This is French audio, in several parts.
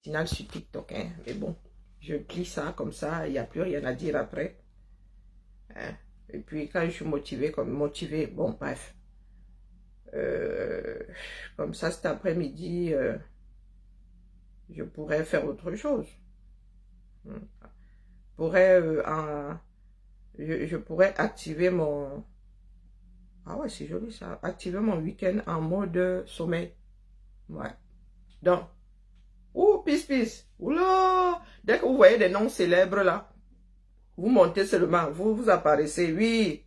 original sur TikTok, hein. Mais bon, je plie ça comme ça, il n'y a plus rien à dire après. Hein. Et puis quand je suis motivée, bon bref. Comme ça cet après-midi, je pourrais faire autre chose. Je pourrais activer mon... Ah ouais, c'est joli ça. Activer mon week-end en mode sommeil. Ouais. Donc, pisse. Oula! Dès que vous voyez des noms célèbres là, vous montez seulement, vous apparaissez. Oui,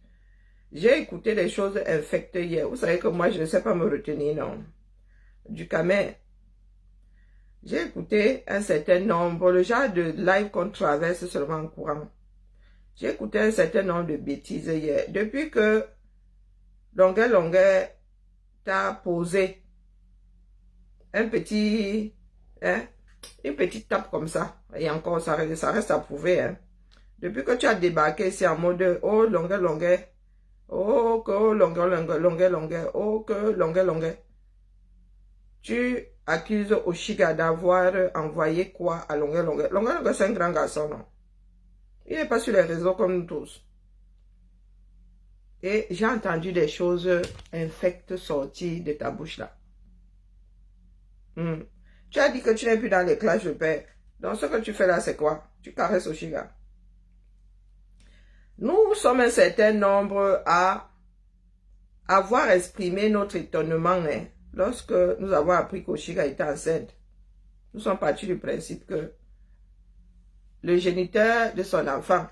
j'ai écouté des choses infectées hier. Vous savez que moi, je ne sais pas me retenir, non. Du camé. J'ai écouté un certain nombre, le genre de live qu'on traverse seulement en courant. J'ai écouté un certain nombre de bêtises hier. Depuis que Longueur t'a posé un petit, hein, une petite tape comme ça, et encore ça reste à prouver, hein. Depuis que tu as débarqué ici en mode, oh Longueur, oh que Longueur, oh que Longueur, tu accuses Oshiga d'avoir envoyé quoi à Longueur. Longueur, c'est un grand garçon, non? Il n'est pas sur les réseaux comme nous tous. Et j'ai entendu des choses infectes sortir de ta bouche là. Tu as dit que tu n'es plus dans les classes de paix. Donc ce que tu fais là, c'est quoi? Tu caresses Oshiga. Nous sommes un certain nombre à avoir exprimé notre étonnement, hein, lorsque nous avons appris qu'Oshiga était enceinte. Nous sommes partis du principe que le géniteur de son enfant,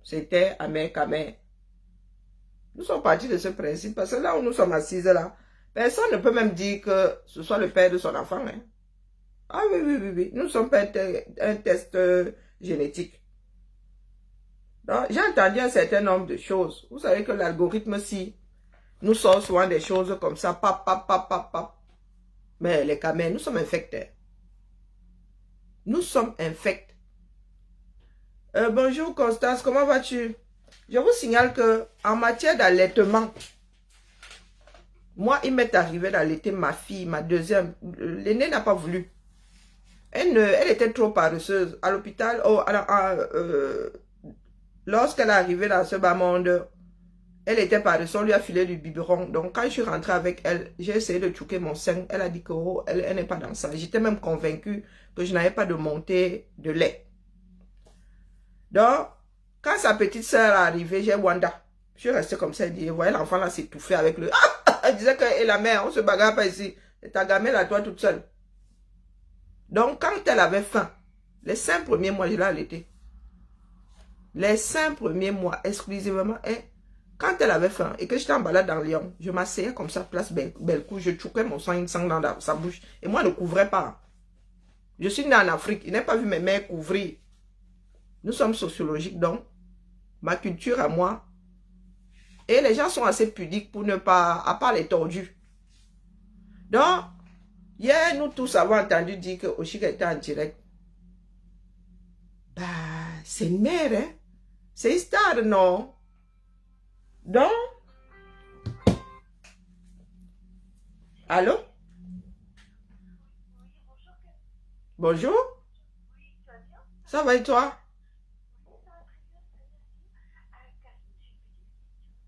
c'était Amer Kamer. Nous sommes partis de ce principe parce que là où nous sommes assises là, personne ne peut même dire que ce soit le père de son enfant. Hein. Ah oui. Nous ne sommes pas un test génétique. J'ai entendu un certain nombre de choses. Vous savez que l'algorithme, si nous sort souvent des choses comme ça, pap. Mais les camels, nous sommes infectés. Nous sommes infects. Bonjour Constance, comment vas-tu? Je vous signale que en matière d'allaitement, moi, il m'est arrivé d'allaiter ma fille, ma deuxième. L'aînée n'a pas voulu. Elle était trop paresseuse. À l'hôpital, lorsqu'elle est arrivée dans ce bas monde, elle était paresseuse, on lui a filé du biberon. Donc, quand je suis rentrée avec elle, j'ai essayé de choquer mon sein. Elle a dit que elle n'est pas dans ça. J'étais même convaincue que je n'avais pas de montée de lait. Donc, quand sa petite soeur est arrivée, j'ai Wanda. Je suis restée comme ça, elle dit, voyez l'enfant là s'étouffer avec le... Elle disait que, et la mère, on se bagarre pas ici. Et ta gamelle à toi toute seule. Donc, quand elle avait faim, les 5 premiers mois, je l'ai allaitée. Les 5 premiers mois, exclusivement. Et quand elle avait faim et que j'étais en balade dans Lyon, je m'asseyais comme ça, place Belcou, je choquais mon sang dans sa bouche. Et moi, je ne couvrais pas. Je suis née en Afrique. Il n'a pas vu mes mères couvrir. Nous sommes sociologiques, donc, ma culture à moi. Et les gens sont assez pudiques pour ne pas, à part les tordus. Donc, hier, nous tous avons entendu dire que Oshiga était en direct. Bah, c'est une mère, hein. C'est une star, non? Donc, allô? Bonjour? Ça va et toi?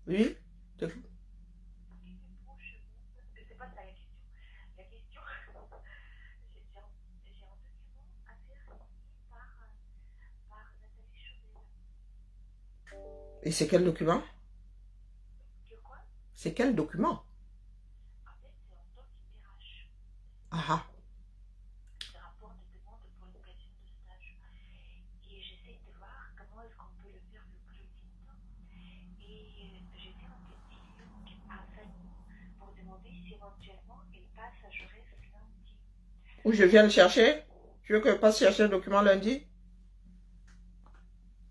Oui? Et c'est quel document? C'est quel document? Ah. Où je viens le chercher? Tu veux que je passe chercher le document lundi?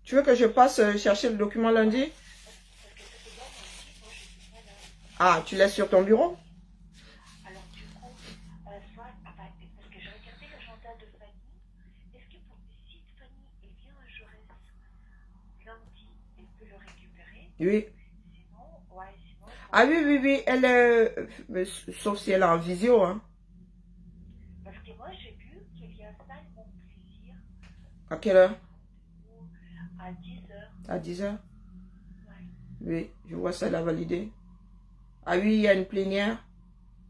Tu veux que je passe chercher le document lundi? Ah, tu laisses sur ton bureau? Alors du coup, soit, parce que je regardais l'agenda de Fanny, est-ce que si Fanny vient à Jaurès lundi, elle peut le récupérer? Oui. Sinon, ouais, sinon... Ah oui, elle est... sauf si elle est en visio, hein. Parce que moi, j'ai vu qu'il y À quelle heure? À 10h. À 10h? Ouais. Oui, je vois ça, elle a validé. Ah oui, il y a une plénière.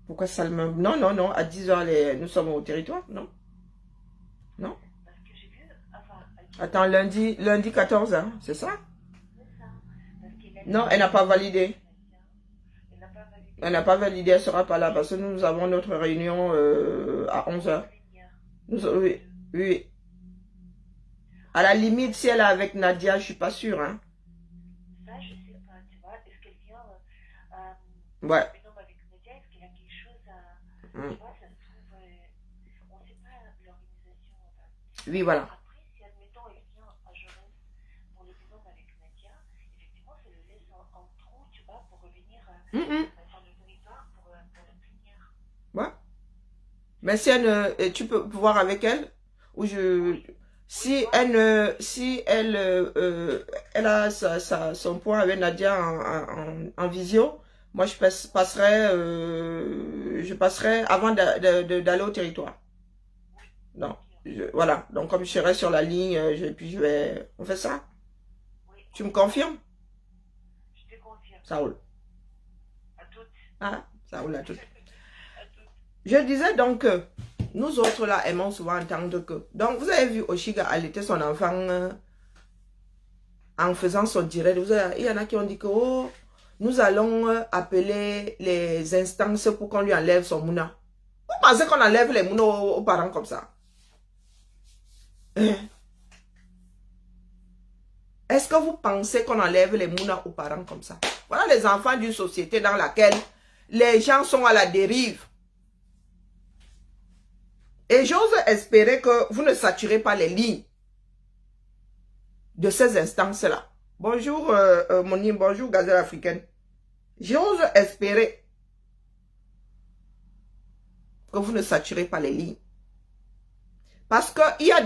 Pourquoi ça le même? Non, non, non, à 10h, nous sommes au territoire, non? Non? Parce que j'ai vu, enfin, Attends, lundi 14h, c'est ça? c'est ça. Parce qu'elle a Non, elle n'a pas validé. Elle n'a pas validé. Elle n'a pas validé, elle ne sera pas là parce que nous avons notre réunion à 11h. Oui, oui. À la limite, si elle est avec Nadia, je ne suis pas sûre. Hein. Ça, je sais pas, tu vois. Est-ce qu'elle vient ouais. avec Nadia? Est-ce qu'elle a quelque chose à... Tu vois, ça se trouve... on ne sait pas l'organisation. Oui, voilà. Après, si admettons, elle vient à Jaurès pour le binôme avec Nadia, effectivement, ça le laisse en trou, tu vois, pour revenir sur le territoire pour la plénière. Ouais. Mais si elle, tu peux voir avec elle, ou je... Si elle, elle a son point avec Nadia en visio, moi je passerai avant d'aller au territoire. Non, voilà. Donc comme je serai sur la ligne, puis je vais... On fait ça? Oui. Tu me confirmes? Je te confirme. Ça roule. À toutes. Ah, ça roule à toutes. À toutes. Je disais donc que nous autres là aimons souvent entendre que... Donc vous avez vu Oshiga allaiter son enfant en faisant son direct. Il y en a qui ont dit que oh, nous allons appeler les instances pour qu'on lui enlève son mouna. Vous pensez qu'on enlève les mounas aux parents comme ça? Est-ce que vous pensez qu'on enlève les mounas aux parents comme ça? Voilà les enfants d'une société dans laquelle les gens sont à la dérive. Et j'ose espérer que vous ne saturez pas les lignes de ces instances-là. Bonjour Moni, bonjour Gazelle africaine. J'ose espérer que vous ne saturez pas les lignes. Parce qu'il y a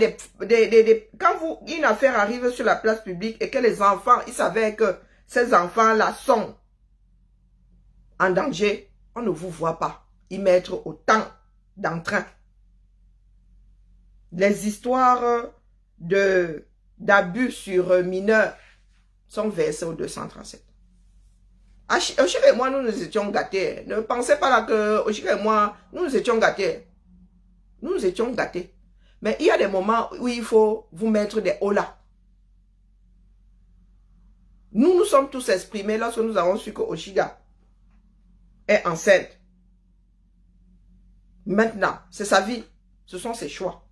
quand une affaire arrive sur la place publique et que les enfants, ils savaient que ces enfants-là sont en danger, on ne vous voit pas y mettre autant d'entrain. Les histoires d'abus sur mineurs sont versées au 237. Oshika et moi, nous nous étions gâtés. Ne pensez pas là que Oshika et moi, nous nous étions gâtés. Nous nous étions gâtés. Mais il y a des moments où il faut vous mettre des hauts là. Nous nous sommes tous exprimés lorsque nous avons su que Oshiga est enceinte. Maintenant, c'est sa vie. Ce sont ses choix.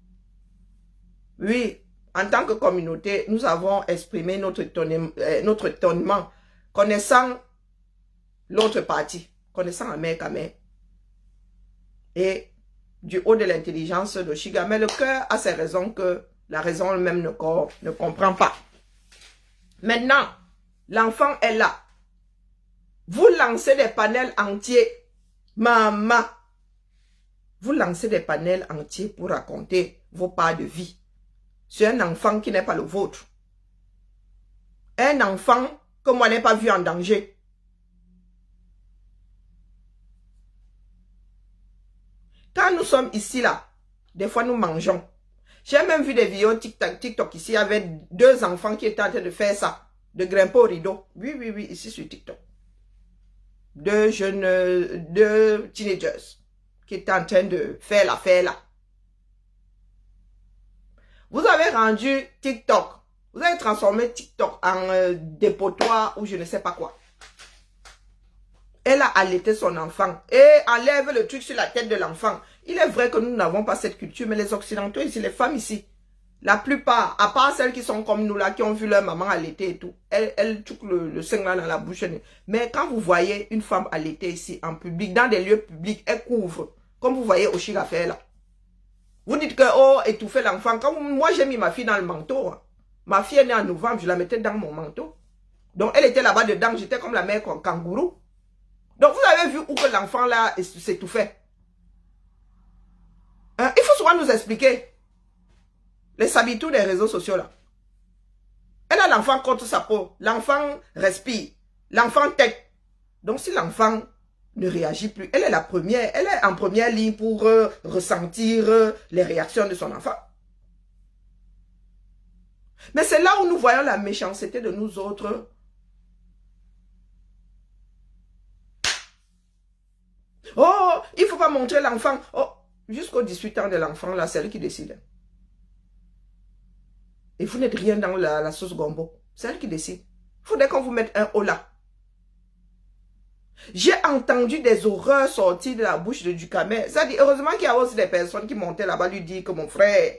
Oui, en tant que communauté, nous avons exprimé notre étonnement, connaissant l'autre partie, connaissant Amer Kamer. Et du haut de l'intelligence de Oshiga, mais le cœur a ses raisons que la raison même ne comprend pas. Maintenant, l'enfant est là. Vous lancez des panels entiers. Maman, vous lancez des panels entiers pour raconter vos pas de vie. C'est un enfant qui n'est pas le vôtre. Un enfant que moi n'ai pas vu en danger. Quand nous sommes ici là, des fois nous mangeons. J'ai même vu des vidéos TikTok ici avec 2 enfants qui étaient en train de faire ça. De grimper au rideau. Oui, oui, oui, ici sur TikTok. 2 teenagers qui étaient en train de faire l'affaire là. Vous avez rendu TikTok. Vous avez transformé TikTok en dépotoir ou je ne sais pas quoi. Elle a allaité son enfant et enlève le truc sur la tête de l'enfant. Il est vrai que nous n'avons pas cette culture, mais les Occidentaux ici, les femmes ici, la plupart, à part celles qui sont comme nous là, qui ont vu leur maman allaiter et tout, elles tuent le sein là dans la bouche. Mais quand vous voyez une femme allaiter ici en public, dans des lieux publics, elle couvre. Comme vous voyez Oshiga faire là. Vous dites que, oh, étouffer l'enfant. Moi, j'ai mis ma fille dans le manteau. Hein. Ma fille est née en novembre, je la mettais dans mon manteau. Donc, elle était là-bas dedans, j'étais comme la mère kangourou. Donc, vous avez vu où que l'enfant là s'étouffait. Hein? Il faut souvent nous expliquer les habitudes des réseaux sociaux là. Elle a l'enfant contre sa peau. L'enfant respire. L'enfant tête. Donc, si l'enfant ne réagit plus. Elle est la première, elle est en première ligne pour ressentir les réactions de son enfant. Mais c'est là où nous voyons la méchanceté de nous autres. Oh, il ne faut pas montrer l'enfant. Oh, jusqu'aux 18 ans de l'enfant, là, c'est elle qui décide. Et vous n'êtes rien dans la sauce gombo. C'est elle qui décide. Il faudrait qu'on vous mette un haut là. J'ai entendu des horreurs sortir de la bouche de Ducamel. Ça dit, heureusement qu'il y a aussi des personnes qui montaient là-bas lui dire que mon frère,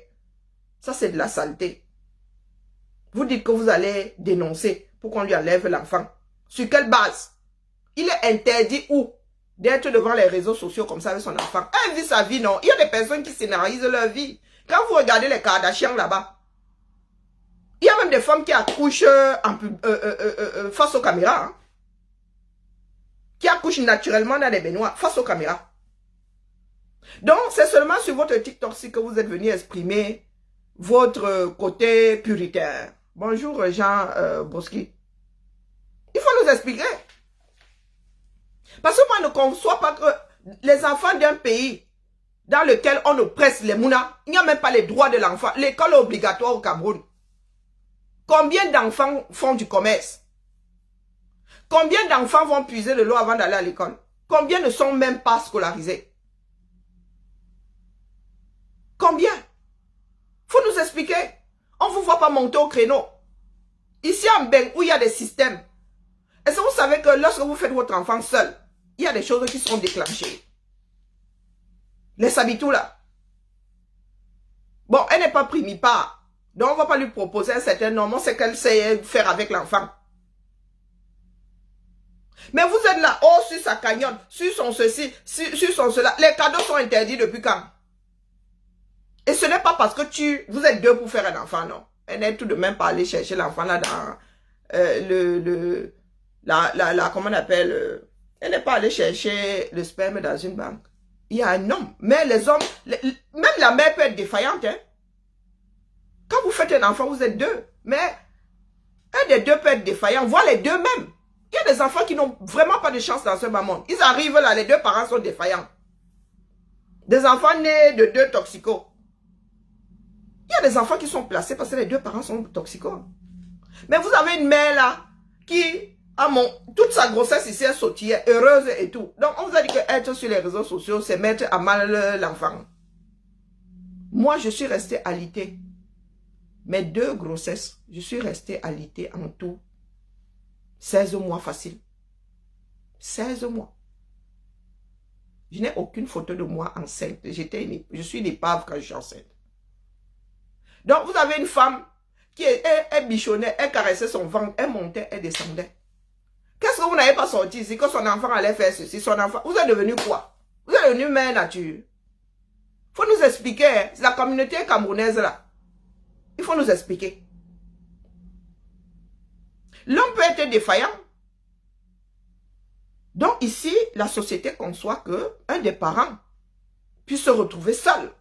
ça c'est de la saleté. Vous dites que vous allez dénoncer pour qu'on lui enlève l'enfant. Sur quelle base? Il est interdit où? D'être devant les réseaux sociaux comme ça avec son enfant. Elle vit sa vie, non? Il y a des personnes qui scénarisent leur vie. Quand vous regardez les Kardashians là-bas, il y a même des femmes qui accouchent face aux caméras. Hein? Qui accouchent naturellement dans les baignoires face aux caméras. Donc, c'est seulement sur votre TikTok que vous êtes venu exprimer votre côté puritaire. Bonjour Jean Boski. Il faut nous expliquer. Parce que moi, je ne conçois pas que les enfants d'un pays dans lequel on oppresse les mounas, il n'y a même pas les droits de l'enfant. L'école est obligatoire au Cameroun. Combien d'enfants font du commerce? Combien d'enfants vont puiser de l'eau avant d'aller à l'école? Combien ne sont même pas scolarisés? Combien? Faut nous expliquer. On ne vous voit pas monter au créneau. Ici en Ben, où il y a des systèmes. Est-ce que vous savez que lorsque vous faites votre enfant seul, il y a des choses qui sont déclenchées? Les sabitou là. Bon, elle n'est pas primipare. Donc on ne va pas lui proposer un certain nombre. On sait qu'elle sait faire avec l'enfant. Mais vous êtes là, oh, sur sa cagnotte, sur son ceci, sur son cela. Les cadeaux sont interdits depuis quand? Et ce n'est pas parce que vous êtes deux pour faire un enfant, non. Elle n'est tout de même pas allée chercher l'enfant là dans comment on appelle, elle n'est pas allée chercher le sperme dans une banque. Il y a un homme. Mais les hommes, même la mère peut être défaillante. Hein. Quand vous faites un enfant, vous êtes deux. Mais un des deux peut être défaillant, voire les deux même. Il y a des enfants qui n'ont vraiment pas de chance dans ce bas monde. Ils arrivent là, les deux parents sont défaillants. Des enfants nés de deux toxicos. Il y a des enfants qui sont placés parce que les deux parents sont toxicos. Mais vous avez une mère là, qui a toute sa grossesse ici, elle sautillait, heureuse et tout. Donc on vous a dit que être sur les réseaux sociaux, c'est mettre à mal l'enfant. Moi, je suis restée alitée. Mes 2 grossesses, je suis restée alitée en tout. 16 mois facile. 16 mois. Je n'ai aucune photo de moi enceinte. Je suis une épave quand je suis enceinte. Donc, vous avez une femme qui elle bichonnait, elle caressait son ventre, elle montait, elle descendait. Qu'est-ce que vous n'avez pas sorti ici? Que son enfant allait faire ceci, son enfant. Vous êtes devenu quoi? Vous êtes devenu mère nature. Il faut nous expliquer. Hein? C'est la communauté camerounaise là. Il faut nous expliquer. L'homme peut être défaillant. Donc ici, la société conçoit que un des parents puisse se retrouver seul.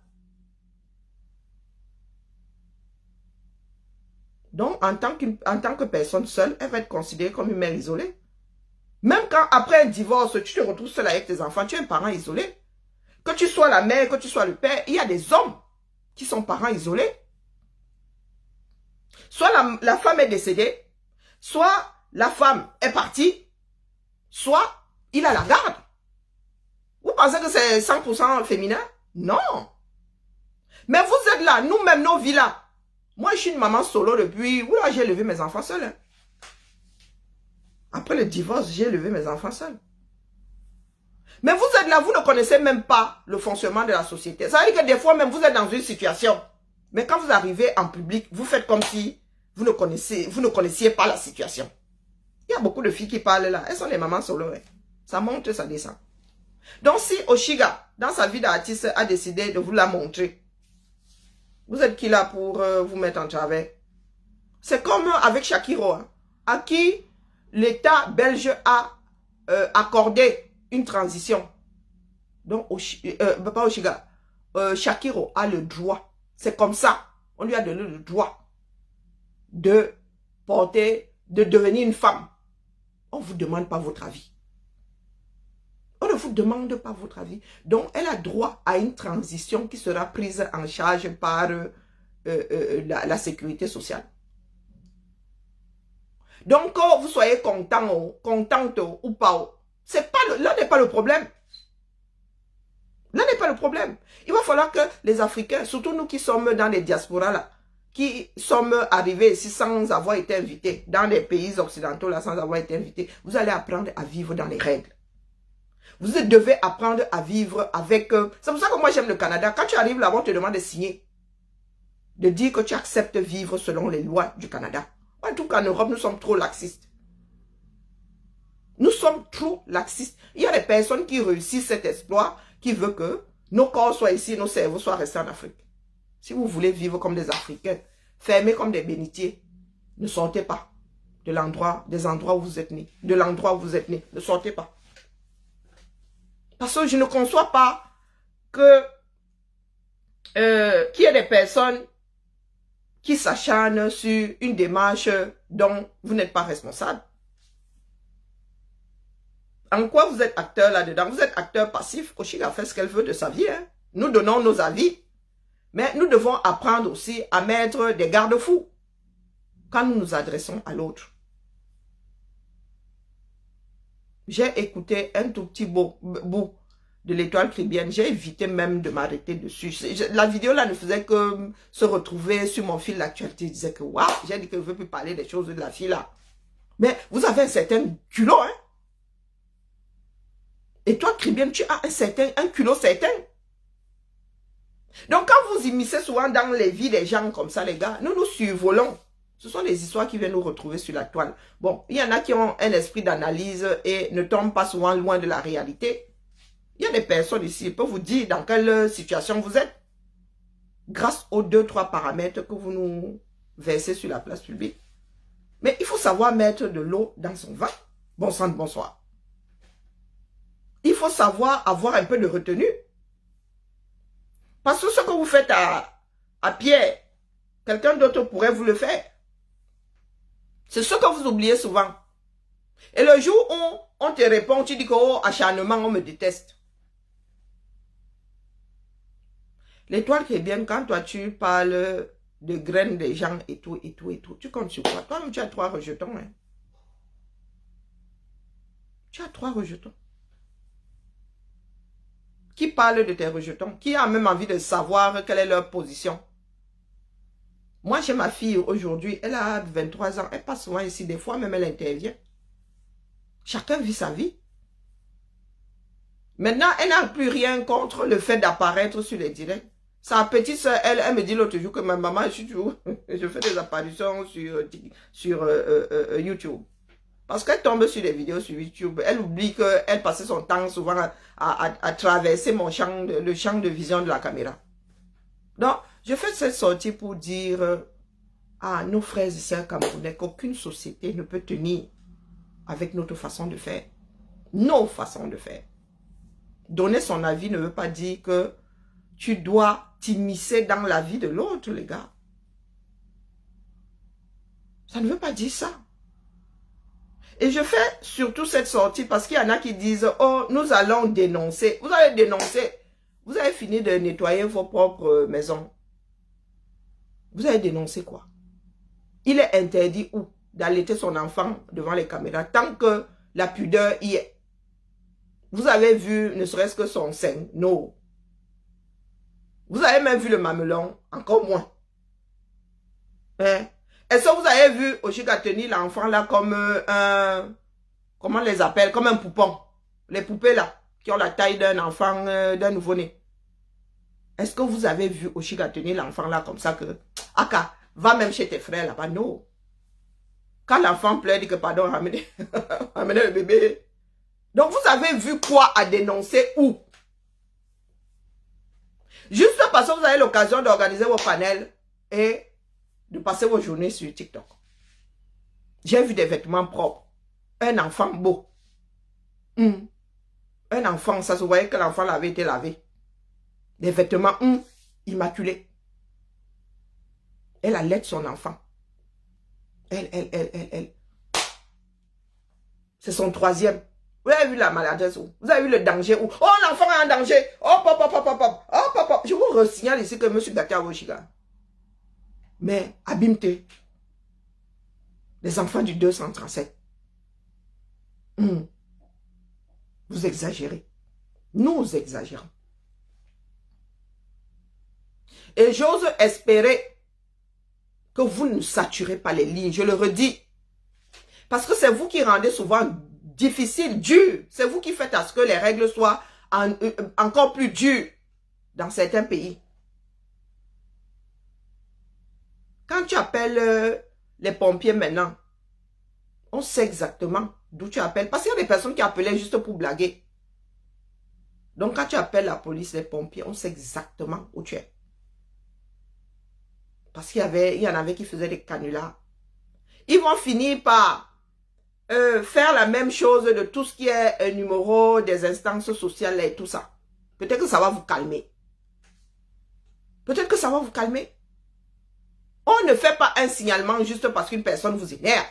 Donc, en tant que personne seule, elle va être considérée comme une mère isolée. Même quand, après un divorce, tu te retrouves seul avec tes enfants, tu es un parent isolé. Que tu sois la mère, que tu sois le père, il y a des hommes qui sont parents isolés. Soit la femme est décédée, soit la femme est partie, soit il a la garde. Vous pensez que c'est 100% féminin? Non. Mais vous êtes là, nous-mêmes, nos vies là. Moi, je suis une maman solo depuis... Oula, j'ai élevé mes enfants seuls. Hein. Après le divorce, j'ai élevé mes enfants seuls. Mais vous êtes là, vous ne connaissez même pas le fonctionnement de la société. Ça veut dire que des fois même, vous êtes dans une situation. Mais quand vous arrivez en public, vous faites comme si vous ne connaissiez pas la situation. Il y a beaucoup de filles qui parlent là. Elles sont des mamans solo. Hein. Ça monte, ça descend. Donc si Oshiga, dans sa vie d'artiste, a décidé de vous la montrer, vous êtes qui là pour vous mettre en travers? C'est comme avec Shakiro, hein, à qui l'État belge a accordé une transition. Donc, pas Oshiga, Shakiro a le droit. C'est comme ça. On lui a donné le droit de porter, de devenir une femme. On ne vous demande pas votre avis. On ne vous demande pas votre avis. Donc, elle a droit à une transition qui sera prise en charge par la sécurité sociale. Donc, que vous soyez content, contente ou pas, là n'est pas le problème. Là n'est pas le problème. Il va falloir que les Africains, surtout nous qui sommes dans les diasporas là, qui sommes arrivés ici sans avoir été invités, dans les pays occidentaux là, sans avoir été invités, vous allez apprendre à vivre dans les règles. Vous devez apprendre à vivre avec... C'est pour ça que moi j'aime le Canada. Quand tu arrives là-bas, on te demande de signer. De dire que tu acceptes vivre selon les lois du Canada. En tout cas, en Europe, nous sommes trop laxistes. Nous sommes trop laxistes. Il y a des personnes qui réussissent cet exploit, qui veulent que nos corps soient ici, nos cerveaux soient restés en Afrique. Si vous voulez vivre comme des Africains, fermés comme des bénitiers, ne sortez pas des endroits où vous êtes nés. De l'endroit où vous êtes nés. Ne sortez pas. Parce que je ne conçois pas que qu'il y ait des personnes qui s'acharnent sur une démarche dont vous n'êtes pas responsable. En quoi vous êtes acteur là-dedans? Vous êtes acteur passif. Oshiga fait ce qu'elle veut de sa vie. Hein? Nous donnons nos avis. Mais nous devons apprendre aussi à mettre des garde-fous quand nous nous adressons à l'autre. J'ai écouté un tout petit bout de l'étoile caribéenne. J'ai évité même de m'arrêter dessus. La vidéo là ne faisait que se retrouver sur mon fil d'actualité. Je disais que waouh, j'ai dit que je ne veux plus parler des choses de la fille là. Mais vous avez un certain culot, hein. Étoile caribéenne, tu as un culot certain. Donc quand vous immiscez souvent dans les vies des gens comme ça, les gars, nous nous survolons. Ce sont des histoires qui viennent nous retrouver sur la toile. Bon, il y en a qui ont un esprit d'analyse et ne tombent pas souvent loin de la réalité. Il y a des personnes ici qui peuvent vous dire dans quelle situation vous êtes. Grâce aux 2-3 paramètres que vous nous versez sur la place publique. Mais il faut savoir mettre de l'eau dans son vin. Bon sang de bonsoir. Il faut savoir avoir un peu de retenue. Parce que ce que vous faites à Pierre, quelqu'un d'autre pourrait vous le faire. C'est ce que vous oubliez souvent. Et le jour où on te répond, tu dis que oh, acharnement, on me déteste. L'étoile qui est bien, quand toi tu parles de graines des gens et tout, tu comptes sur quoi? Toi-même, tu as 3 rejetons. Hein? Tu as 3 rejetons. Qui parle de tes rejetons? Qui a même envie de savoir quelle est leur position? Moi, j'ai ma fille aujourd'hui, elle a 23 ans, elle passe souvent ici, des fois même elle intervient. Chacun vit sa vie. Maintenant, elle n'a plus rien contre le fait d'apparaître sur les directs. Sa petite soeur, elle me dit l'autre jour que ma maman, je fais des apparitions sur YouTube. Parce qu'elle tombe sur des vidéos sur YouTube, elle oublie qu'elle passait son temps souvent à traverser le champ de vision de la caméra. Donc, je fais cette sortie pour dire à nos frères et sœurs camerounais qu'aucune société ne peut tenir avec notre façon de faire. Nos façons de faire. Donner son avis ne veut pas dire que tu dois t'immiscer dans la vie de l'autre, les gars. Ça ne veut pas dire ça. Et je fais surtout cette sortie parce qu'il y en a qui disent « Oh, nous allons dénoncer. » Vous allez dénoncer. Vous avez fini de nettoyer vos propres maisons. Vous avez dénoncé quoi? Il est interdit où? D'allaiter son enfant devant les caméras tant que la pudeur y est. Vous avez vu ne serait-ce que son sein? Non. Vous avez même vu le mamelon? Encore moins. Hein? Est-ce que vous avez vu Oshiga tenir l'enfant là comme un... Comment on les appelle? Comme un poupon. Les poupées là, qui ont la taille d'un enfant, d'un nouveau-né. Est-ce que vous avez vu Oshiga tenir l'enfant là comme ça que... Aka, va même chez tes frères là-bas. Non. Quand l'enfant pleure, dit que pardon, ramenez le bébé. Donc vous avez vu quoi à dénoncer où? Juste parce que vous avez l'occasion d'organiser vos panels et de passer vos journées sur TikTok. J'ai vu des vêtements propres. Un enfant beau. Un enfant, ça se voyait que l'enfant avait été lavé. Des vêtements immaculés. Elle allait son enfant. Elle. C'est son 3e. Vous avez vu la maladresse où? Vous avez vu le danger où? Oh, l'enfant est en danger. Hop, hop, hop, hop, hop, hop. Hop, hop, hop. Je vous resignale ici que M. Gatti a vos chigas. Mais, abîme-te. Les enfants du 237. Vous exagérez. Nous exagérons. Et j'ose espérer que vous ne saturez pas les lignes. Je le redis. Parce que c'est vous qui rendez souvent difficile, dur. C'est vous qui faites à ce que les règles soient encore plus dures dans certains pays. Quand tu appelles les pompiers maintenant, on sait exactement d'où tu appelles. Parce qu'il y a des personnes qui appelaient juste pour blaguer. Donc quand tu appelles la police, les pompiers, on sait exactement où tu es. Parce qu'il y en avait qui faisaient des canulars. Ils vont finir par faire la même chose de tout ce qui est numéro des instances sociales et tout ça. Peut-être que ça va vous calmer. Peut-être que ça va vous calmer. On ne fait pas un signalement juste parce qu'une personne vous énerve.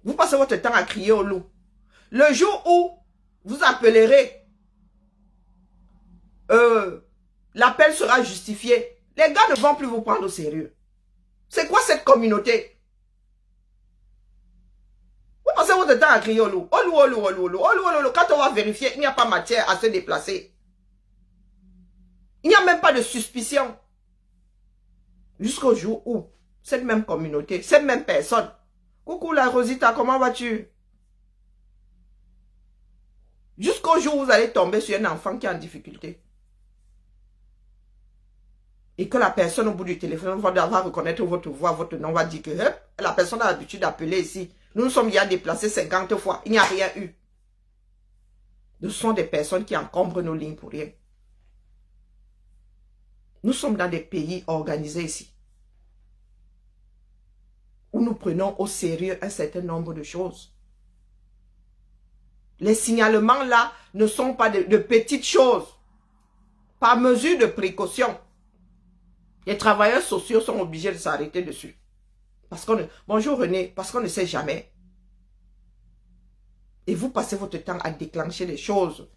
Vous passez votre temps à crier au loup. Le jour où vous appellerez, l'appel sera justifié. Les gars ne vont plus vous prendre au sérieux. C'est quoi cette communauté? Vous passez votre temps à crier au loup. Au loup, au loup, au loup, au loup, au loup, au loup. Quand on va vérifier, il n'y a pas matière à se déplacer. Il n'y a même pas de suspicion. Jusqu'au jour où cette même communauté, cette même personne. Coucou la Rosita, comment vas-tu? Jusqu'au jour où vous allez tomber sur un enfant qui est en difficulté. Et que la personne au bout du téléphone va reconnaître votre voix, votre nom, va dire que la personne a l'habitude d'appeler ici. Nous nous sommes déjà déplacés 50 fois. Il n'y a rien eu. Ce sont des personnes qui encombrent nos lignes pour rien. Nous sommes dans des pays organisés ici. Où nous prenons au sérieux un certain nombre de choses. Les signalements là ne sont pas de petites choses. Par mesure de précaution. Les travailleurs sociaux sont obligés de s'arrêter dessus. Parce qu'on bonjour René, parce qu'on ne sait jamais. Et vous passez votre temps à déclencher les choses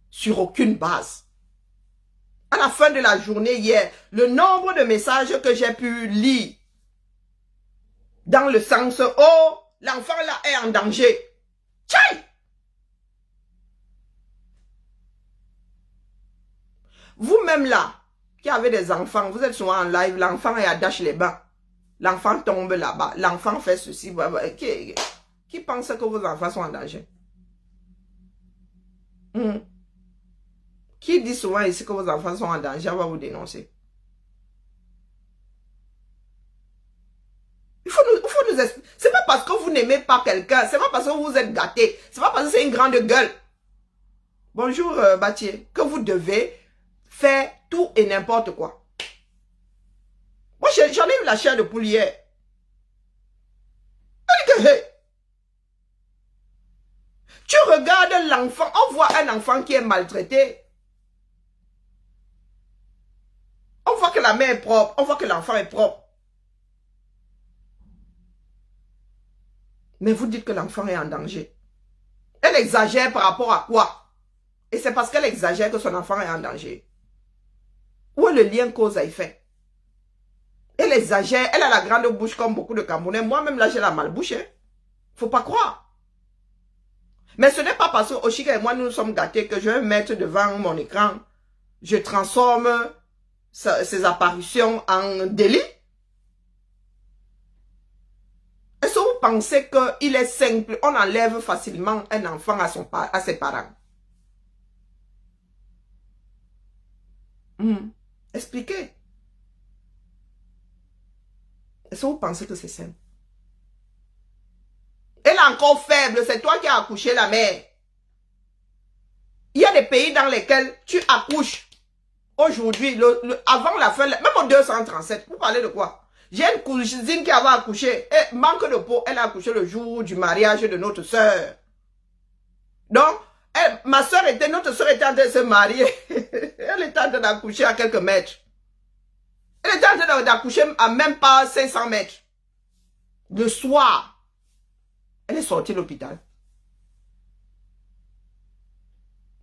sur aucune base. À la fin de la journée hier, le nombre de messages que j'ai pu lire dans le sens « Oh, l'enfant là est en danger ». Tchaï! Vous-même là, qui avez des enfants, vous êtes souvent en live, l'enfant est à Dash-les-Bains. L'enfant tombe là-bas, l'enfant fait ceci. Qui pense que vos enfants sont en danger? Qui dit souvent ici que vos enfants sont en danger, on va vous dénoncer. Il faut nous expliquer. C'est pas parce que vous n'aimez pas quelqu'un, c'est pas parce que vous êtes gâté, c'est pas parce que c'est une grande gueule. Bonjour Batier, que vous devez faire tout et n'importe quoi. Moi, j'en ai eu la chair de poule hier. Tu regardes l'enfant, on voit un enfant qui est maltraité. On voit que la mère est propre, on voit que l'enfant est propre. Mais vous dites que l'enfant est en danger. Elle exagère par rapport à quoi? Et c'est parce qu'elle exagère que son enfant est en danger. Où est le lien cause à effet? Elle exagère, elle a la grande bouche comme beaucoup de Camerounais. Moi-même là, j'ai la malbouche. Faut pas croire. Mais ce n'est pas parce que Oshika et moi, nous sommes gâtés que je vais mettre devant mon écran. Je transforme ces apparitions en délit. Est-ce que vous pensez qu'il est simple, on enlève facilement un enfant à ses parents? Expliquez. Est-ce que vous pensez que c'est simple? Elle est encore faible, c'est toi qui as accouché la mère. Il y a des pays dans lesquels tu accouches. Aujourd'hui, avant la fin, même en 237, vous parlez de quoi? J'ai une cousine qui avait accouché, et manque de peau, elle a accouché le jour du mariage de notre soeur. Donc, notre soeur était en train de se marier. Elle était en train d'accoucher à quelques mètres. Elle était en train d'accoucher à même pas 500 mètres. Le soir, Elle est sortie de l'hôpital.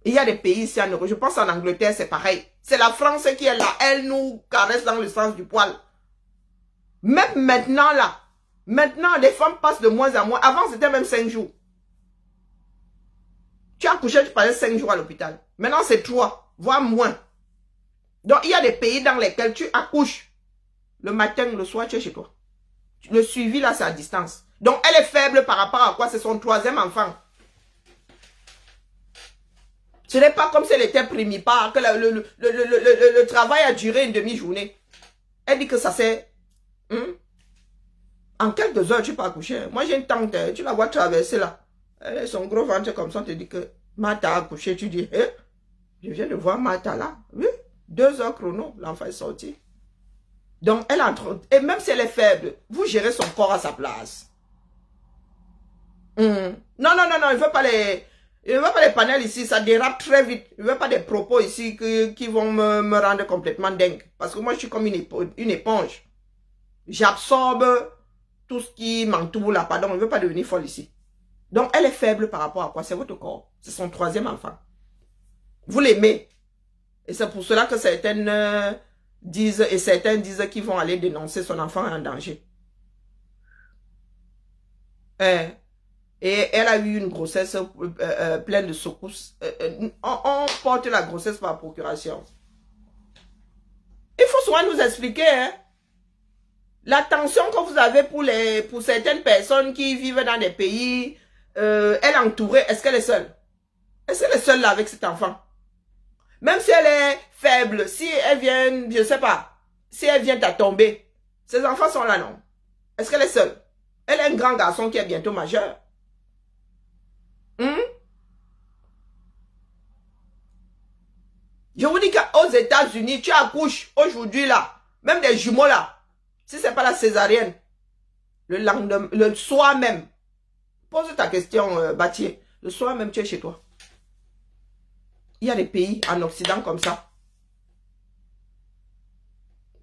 Il y a des pays ici en Europe, je pense en Angleterre, c'est pareil. C'est la France qui est là, elle nous caresse dans le sens du poil. Même maintenant là, maintenant les femmes passent de moins en moins. Avant c'était même 5 jours. Tu as accouché, tu passais 5 jours à l'hôpital. Maintenant c'est 3, voire moins. Donc il y a des pays dans lesquels tu accouches. Le matin, le soir, tu es chez toi. Le suivi là, c'est à distance. Donc elle est faible par rapport à quoi? C'est son 3e enfant. Ce n'est pas comme si elle était primipare, que le travail a duré une demi-journée. Elle dit que ça c'est... En quelques heures, tu peux accoucher. Moi, j'ai une tante, tu la vois traverser là. Elle a son gros ventre comme ça, on te dit que Martha a accouché. Tu dis, je viens de voir Martha là. Oui, 2 heures chrono, l'enfant est sorti. Donc, elle entre... Et même si elle est faible, vous gérez son corps à sa place. Non, il ne veut pas les... Il ne veut pas les panels ici, ça dérape très vite. Il ne veut pas des propos ici qui vont me rendre complètement dingue. Parce que moi, je suis comme une éponge. J'absorbe tout ce qui m'entoure là. Pardon, il ne veut pas devenir folle ici. Donc, elle est faible par rapport à quoi? C'est votre corps. C'est son 3e enfant. Vous l'aimez. Et c'est pour cela que certaines disent, et certains disent qu'ils vont aller dénoncer son enfant en danger. Et elle a eu une grossesse pleine de secousses. On porte la grossesse par procuration. Il faut souvent nous expliquer l'attention que vous avez pour certaines personnes qui vivent dans des pays. Elle est entourée. Est-ce qu'elle est seule? Est-ce qu'elle est seule là avec cet enfant? Même si elle est faible, si elle vient, je ne sais pas, si elle vient à tomber, ses enfants sont là, non? Est-ce qu'elle est seule? Elle a un grand garçon qui est bientôt majeur. Je vous dis qu'aux États-Unis, tu accouches aujourd'hui là, même des jumeaux là, si ce n'est pas la césarienne, le lendemain, le soir même, pose ta question, Batier, le soir même tu es chez toi. Il y a des pays en Occident comme ça.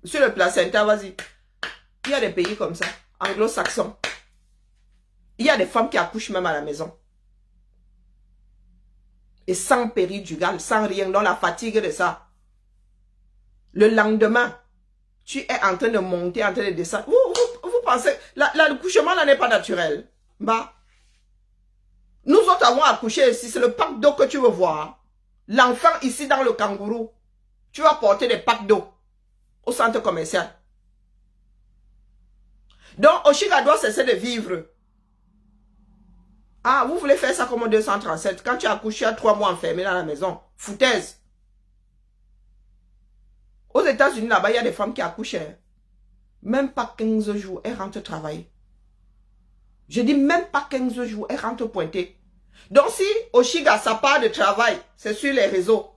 Sur le placenta, vas-y. Il y a des pays comme ça, anglo-saxons. Il y a des femmes qui accouchent même à la maison. Et sans péridurale, sans rien, dans la fatigue de ça. Le lendemain, tu es en train de monter, en train de descendre. Vous pensez, l'accouchement là n'est pas naturel. Bah, nous autres avons accouché ici, c'est le pack d'eau que tu veux voir. L'enfant ici dans le kangourou, tu vas porter des packs d'eau au centre commercial. Donc, Oshiga doit cesser de vivre. Ah, vous voulez faire ça comme en 237. Quand tu accouches, tu as 3 mois enfermé dans la maison. Foutaise. Aux États-Unis, là-bas, il y a des femmes qui accouchent. Même pas 15 jours, elles rentrent travailler. Je dis même pas 15 jours, elles rentrent pointer. Donc si Oshiga, sa part de travail, c'est sur les réseaux,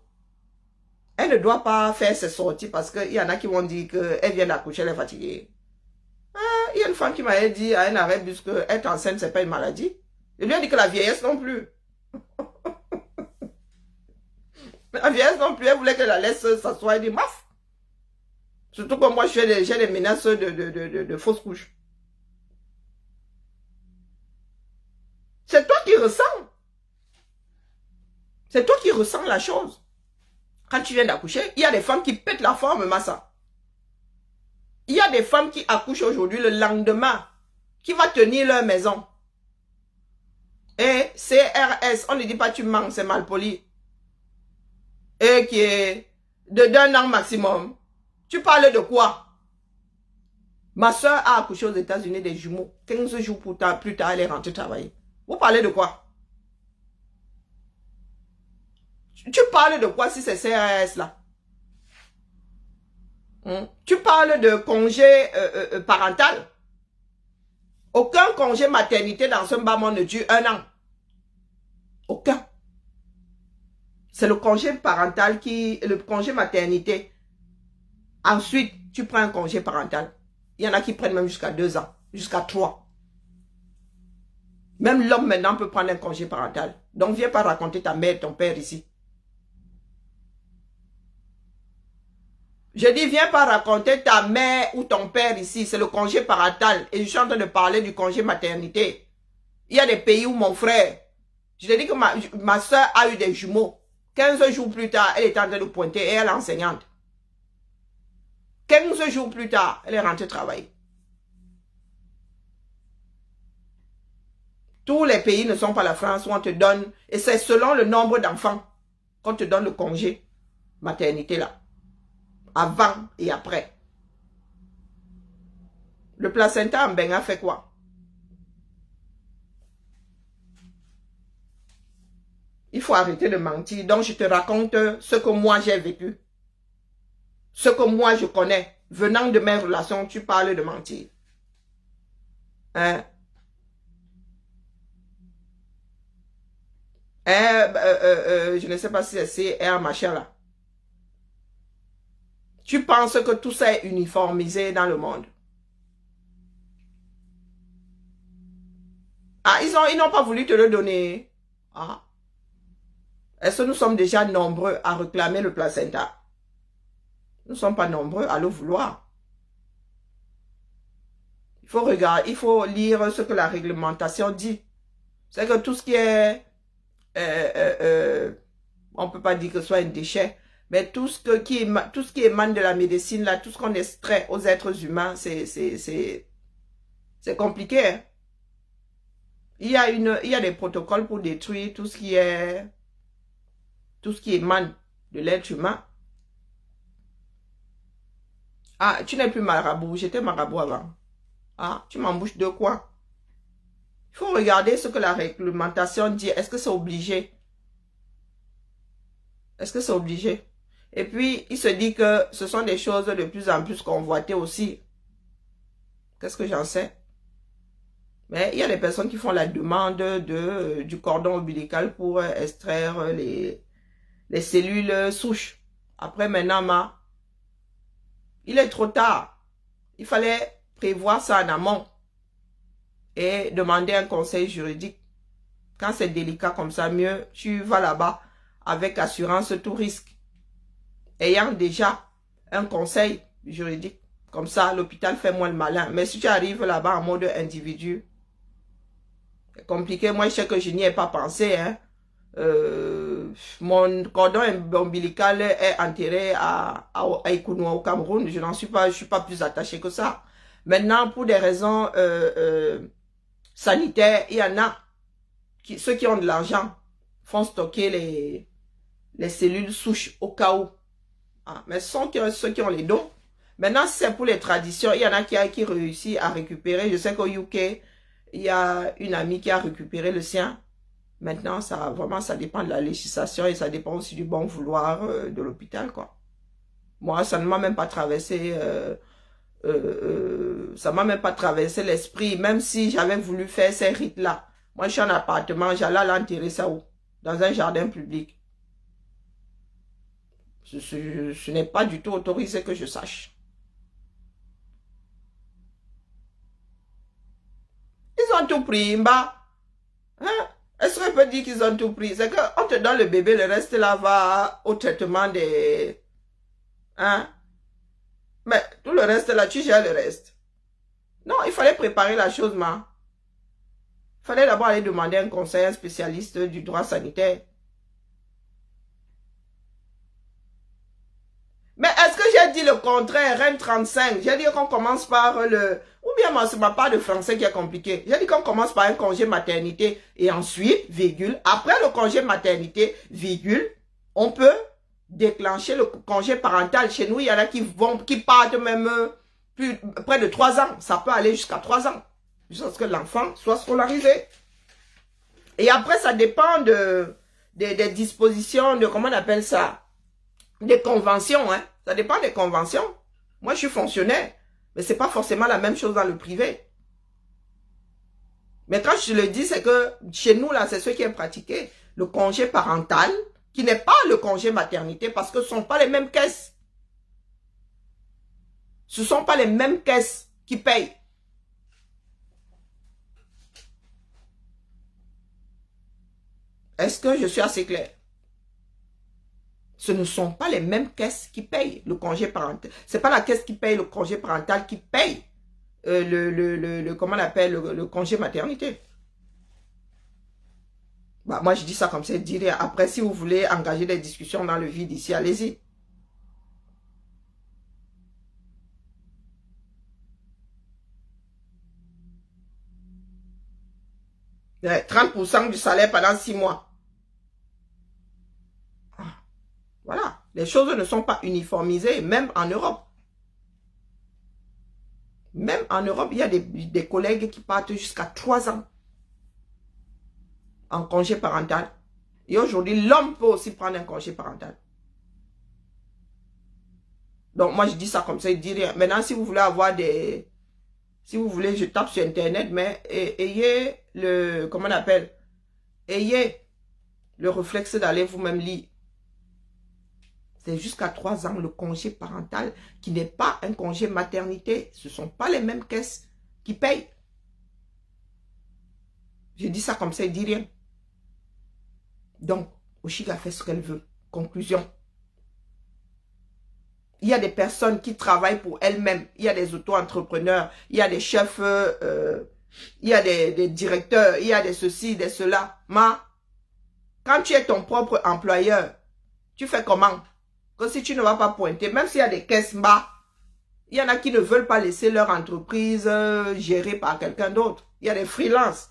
elle ne doit pas faire ses sorties parce qu'il y en a qui vont dire qu'elle vient d'accoucher, elle est fatiguée. Ah, il y a une femme qui m'avait dit à un arrêt bus que être enceinte, c'est pas une maladie. Je lui ai dit que la vieillesse non plus. La vieillesse non plus, elle voulait que la laisse s'asseoir et dire maf. Surtout que moi, j'ai des menaces de fausses couches. C'est toi qui ressens. C'est toi qui ressens la chose. Quand tu viens d'accoucher, il y a des femmes qui pètent la forme, Massa. Il y a des femmes qui accouchent aujourd'hui le lendemain, qui vont tenir leur maison. Et CRS, on ne dit pas tu manques, c'est mal poli. Et qui est d'un an maximum. Tu parles de quoi? Ma soeur a accouché aux États-Unis des jumeaux. 15 jours plus tard, elle est rentrée travailler. Vous parlez de quoi? Tu parles de quoi si c'est CRS là? Tu parles de congé parental? Aucun congé maternité dans ce bas monde ne dure 1 an. Aucun. C'est le congé parental le congé maternité. Ensuite, tu prends un congé parental. Il y en a qui prennent même jusqu'à 2 ans, jusqu'à 3. Même l'homme maintenant peut prendre un congé parental. Donc, viens pas raconter ta mère, ton père ici. Je dis, viens pas raconter ta mère ou ton père ici. C'est le congé parental. Et je suis en train de parler du congé maternité. Il y a des pays où mon frère, je te dis que ma soeur a eu des jumeaux. 15 jours plus tard, elle est en train de pointer et elle est enseignante. 15 jours plus tard, elle est rentrée travailler. Tous les pays ne sont pas la France où on te donne, et c'est selon le nombre d'enfants qu'on te donne le congé maternité là. Avant et après. Le placenta en Benga fait quoi? Il faut arrêter de mentir. Donc, je te raconte ce que moi j'ai vécu. Ce que moi je connais. Venant de mes relations, tu parles de mentir. Hein? Je ne sais pas si c'est un machin là. Tu penses que tout ça est uniformisé dans le monde. Ah, ils n'ont pas voulu te le donner. Ah. Est-ce que nous sommes déjà nombreux à réclamer le placenta? Nous ne sommes pas nombreux à le vouloir. Il faut regarder, il faut lire ce que la réglementation dit. C'est que tout ce qui est... on ne peut pas dire que ce soit un déchet, mais tout ce qui émane de la médecine, là, tout ce qu'on extrait aux êtres humains, c'est compliqué. Hein? Il y a des protocoles pour détruire tout ce qui émane de l'être humain. Ah, tu n'es plus marabout, j'étais marabout avant. Ah, tu m'embouches de quoi? Il faut regarder ce que la réglementation dit. Est-ce que c'est obligé? Est-ce que c'est obligé? Et puis, il se dit que ce sont des choses de plus en plus convoitées aussi. Qu'est-ce que j'en sais? Mais il y a des personnes qui font la demande du cordon ombilical pour extraire les cellules souches. Après, maintenant, il est trop tard. Il fallait prévoir ça en amont et demander un conseil juridique. Quand c'est délicat comme ça, mieux, tu vas là-bas avec assurance tout risque. Ayant déjà un conseil juridique. Comme ça, l'hôpital fait moins le malin. Mais si tu arrives là-bas en mode individu, c'est compliqué. Moi, je sais que je n'y ai pas pensé. Hein. Mon cordon ombilical est enterré à Ikounoua, au Cameroun. Je suis pas plus attaché que ça. Maintenant, pour des raisons sanitaires, il y en a, ceux qui ont de l'argent, font stocker les cellules souches au cas où. Ah, mais ce sont ceux qui ont les dons. Maintenant, si c'est pour les traditions, il y en a qui réussit à récupérer. Je sais qu'au UK, il y a une amie qui a récupéré le sien. Maintenant, ça dépend de la législation et ça dépend aussi du bon vouloir de l'hôpital, quoi. Moi, ça ne m'a même pas traversé, ça m'a même pas traversé l'esprit, même si j'avais voulu faire ces rites-là. Moi, je suis en appartement, j'allais l'enterrer ça où? Dans un jardin public. Ce n'est pas du tout autorisé que je sache. Ils ont tout pris, Mba. Hein? Est-ce qu'on peut dire qu'ils ont tout pris? C'est qu'on te donne le bébé, le reste là va au traitement des... Hein? Mais tout le reste là, tu gères le reste. Non, il fallait préparer la chose, ma. Il fallait d'abord aller demander un conseil à un spécialiste du droit sanitaire. Mais est-ce que j'ai dit le contraire, Reine 35? J'ai dit qu'on commence par le... Ou bien moi, c'est ma part de français qui est compliqué. J'ai dit qu'on commence par un congé maternité et ensuite, virgule, après le congé maternité, virgule, on peut déclencher le congé parental. Chez nous, il y en a qui partent même près de 3 ans. Ça peut aller jusqu'à 3 ans. Jusqu'à ce que l'enfant soit scolarisé. Et après, ça dépend des dispositions, de comment on appelle ça? Des conventions, hein. Ça dépend des conventions. Moi, je suis fonctionnaire. Mais c'est pas forcément la même chose dans le privé. Mais quand je le dis, c'est que chez nous, là, c'est ce qui est pratiqué. Le congé parental, qui n'est pas le congé maternité, parce que ce ne sont pas les mêmes caisses. Ce ne sont pas les mêmes caisses qui payent. Est-ce que je suis assez clair? Ce ne sont pas les mêmes caisses qui payent le congé parental. C'est pas la caisse qui paye le congé parental qui paye comment on appelle le congé maternité. Bah, moi, je dis ça comme ça, je dis rien. Après, si vous voulez engager des discussions dans le vide ici, allez-y. Ouais, 30% du salaire pendant 6 mois. Ah, voilà. Les choses ne sont pas uniformisées, même en Europe. Même en Europe, il y a des collègues qui partent jusqu'à 3 ans en congé parental. Et aujourd'hui, l'homme peut aussi prendre un congé parental. Donc, moi, je dis ça comme ça, je dis rien. Maintenant, si vous voulez avoir des... Si vous voulez, je tape sur Internet, mais ayez le... Comment on appelle? Ayez le réflexe d'aller vous-même lire. C'est jusqu'à 3 ans le congé parental qui n'est pas un congé maternité. Ce ne sont pas les mêmes caisses qui payent. Je dis ça comme ça, je dis rien. Donc, Oshiga fait ce qu'elle veut. Conclusion. Il y a des personnes qui travaillent pour elles-mêmes. Il y a des auto-entrepreneurs. Il y a des chefs. Il y a des directeurs. Il y a des ceci, des cela. Quand tu es ton propre employeur, tu fais comment? Que si tu ne vas pas pointer, même s'il y a des caisses bas, il y en a qui ne veulent pas laisser leur entreprise gérée par quelqu'un d'autre. Il y a des freelances.